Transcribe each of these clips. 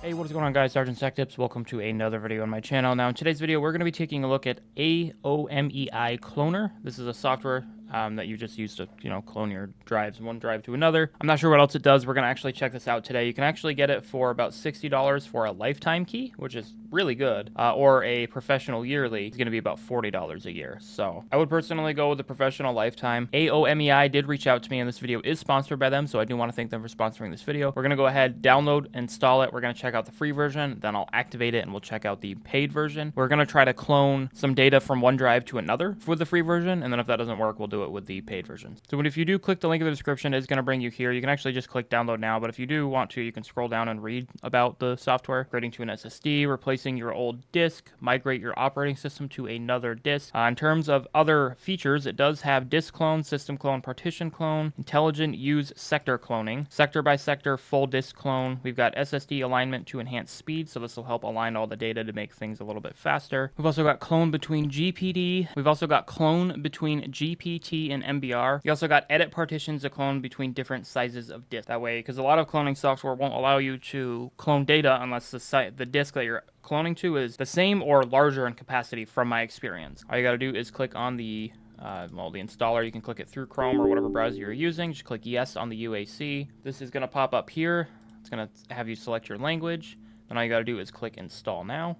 Hey, what is going on, guys? SargeantsTechTips. Welcome to another video on my channel. Now, in today's video, we're going to be taking a look at AOMEI Cloner. This is a software that you just use to, clone your drives from one drive to another. I'm not sure what else it does. We're going to actually check this out today. You can actually get it for about $60 for a lifetime key, which is really good, or a professional yearly is going to be about $40 a year. So I would personally go with the professional lifetime. AOMEI did reach out to me, and this video is sponsored by them, so I do want to thank them for sponsoring this video. We're going to go ahead, download, install it. We're going to check out the free version, then I'll activate it, and we'll check out the paid version. We're going to try to clone some data from one drive to another with the free version, and then if that doesn't work, we'll do it with the paid version. So if you do click the link in the description, it's going to bring you here. You can actually just click download now, but if you do want to, you can scroll down and read about the software, creating to an SSD, replacing your old disk, migrate your operating system to another disk. In terms of other features, it does have disk clone, system clone, partition clone, intelligent use sector cloning, sector by sector full disk clone. We've got SSD alignment to enhance speed, so this will help align all the data to make things a little bit faster. We've also got clone between GPD. We've also got clone between GPT and MBR. You also got edit partitions to clone between different sizes of disk. That way, because a lot of cloning software won't allow you to clone data unless the disk that you're cloning to is the same or larger in capacity from my experience. All you got to do is click on the installer. You can click it through Chrome or whatever browser you're using. Just click yes on the UAC. This is going to pop up here. It's going to have you select your language. Then all you got to do is click install now.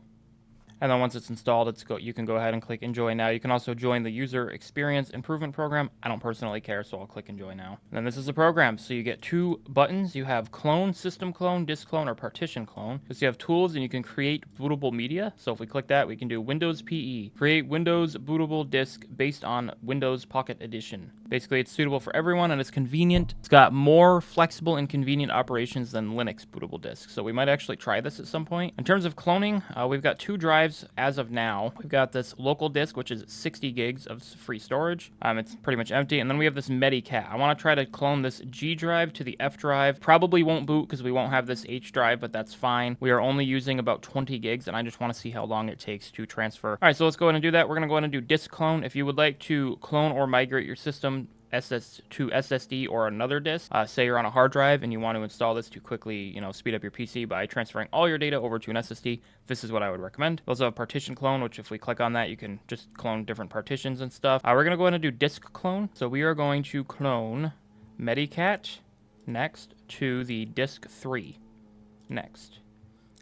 And then once it's installed, you can go ahead and click enjoy now. You can also join the user experience improvement program. I don't personally care, so I'll click enjoy now. And then this is the program. So you get two buttons. You have clone, system clone, disk clone, or partition clone. So you have tools, and you can create bootable media. So if we click that, we can do Windows PE, create Windows bootable disk based on Windows Pocket Edition. Basically, it's suitable for everyone, and it's convenient. It's got more flexible and convenient operations than Linux bootable disks. So we might actually try this at some point. In terms of cloning, we've got two drives as of now. We've got this local disk, which is 60 gigs of free storage. It's pretty much empty. And then we have this Medicat. I want to try to clone this G drive to the F drive. Probably won't boot because we won't have this H drive, but that's fine. We are only using about 20 gigs, and I just want to see how long it takes to transfer. All right, so let's go ahead and do that. We're going to go ahead and do disk clone. If you would like to clone or migrate your system to SSD or another disk, say you're on a hard drive and you want to install this to quickly, speed up your PC by transferring all your data over to an SSD, this is what I would recommend. We also have partition clone, which if we click on that, you can just clone different partitions and stuff. We're going to go ahead and do disk clone. So we are going to clone Medicat next to the disk 3 next.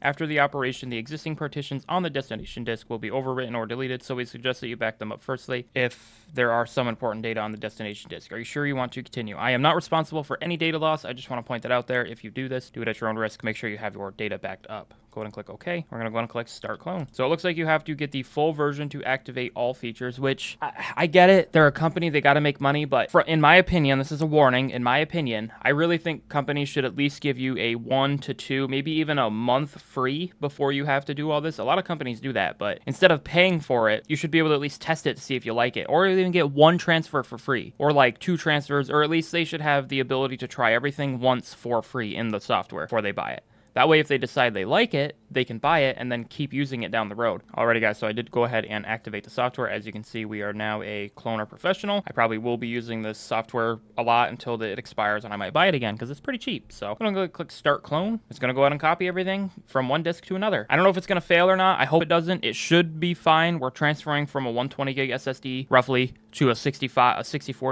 After the operation, the existing partitions on the destination disk will be overwritten or deleted, so we suggest that you back them up firstly if there are some important data on the destination disk. Are you sure you want to continue? I am not responsible for any data loss. I just want to point that out there. If you do this, do it at your own risk. Make sure you have your data backed up. Go ahead and click OK. We're going to go ahead and click Start Clone. So it looks like you have to get the full version to activate all features, which I get it. They're a company. They got to make money. But in my opinion, this is a warning. In my opinion, I really think companies should at least give you a 1 to 2, maybe even a month free before you have to do all this. A lot of companies do that, but instead of paying for it, you should be able to at least test it to see if you like it, or even get one transfer for free, or like 2 transfers, or at least they should have the ability to try everything once for free in the software before they buy it. That way, if they decide they like it, they can buy it and then keep using it down the road. Alrighty, guys, so I did go ahead and activate the software. As you can see, we are now a cloner professional. I probably will be using this software a lot until it expires, and I might buy it again because it's pretty cheap. So I'm going to go click Start Clone. It's going to go ahead and copy everything from one disk to another. I don't know if it's going to fail or not. I hope it doesn't. It should be fine. We're transferring from a 120 gig SSD roughly to a 64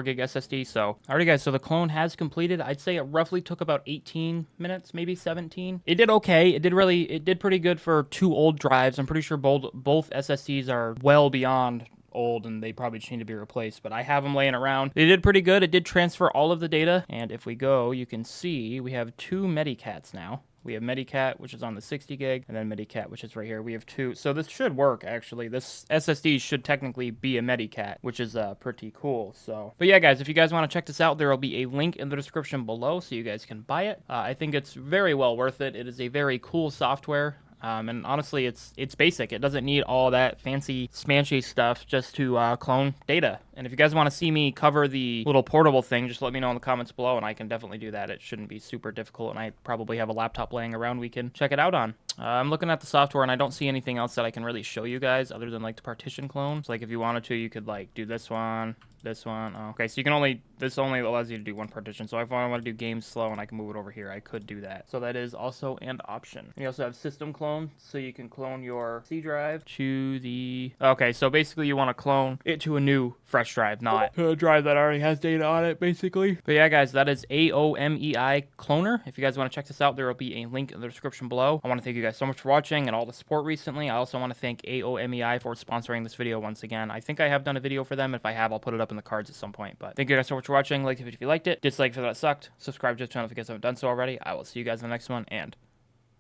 gig SSD. So, alrighty, guys, so the clone has completed. I'd say it roughly took about 18 minutes, maybe 17. It did okay. It did pretty good for 2 old drives. I'm pretty sure both SSDs are well beyond old and they probably just need to be replaced, but I have them laying around. They did pretty good. It did transfer all of the data, and if we go, you can see we have 2 Medicats now. We have Medicat, which is on the 60 gig, and then Medicat, which is right here. We have 2. So this should work, actually. This SSD should technically be a Medicat, which is pretty cool. So, but yeah, guys, if you guys want to check this out, there will be a link in the description below so you guys can buy it. I think it's very well worth it. It is a very cool software. And honestly, it's basic. It doesn't need all that fancy smanchy stuff just to clone data. And if you guys want to see me cover the little portable thing, just let me know in the comments below, and I can definitely do that. It shouldn't be super difficult, and I probably have a laptop laying around we can check it out on. I'm looking at the software and I don't see anything else that I can really show you guys other than like the partition clone. So like if you wanted to, you could like do this one. Oh, okay, so you can only, this only allows you to do one partition. So if I want to do game slow and I can move it over here, I could do that. So that is also an option. You also have system clone, so you can clone your C drive to the, okay, so basically you want to clone it to a new fresh drive, not to a drive that already has data on it, basically. But yeah, guys, that is AOMEI Cloner. If you guys want to check this out, there will be a link in the description below. I want to thank you guys so much for watching and all the support recently. I also want to thank AOMEI for sponsoring this video once again. I think I have done a video for them. If I have, I'll put it up in the cards at some point. But thank you guys so much for watching. Like if you liked it, dislike if that sucked, subscribe to the channel if you guys haven't done so already. I will see you guys in the next one, and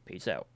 peace out.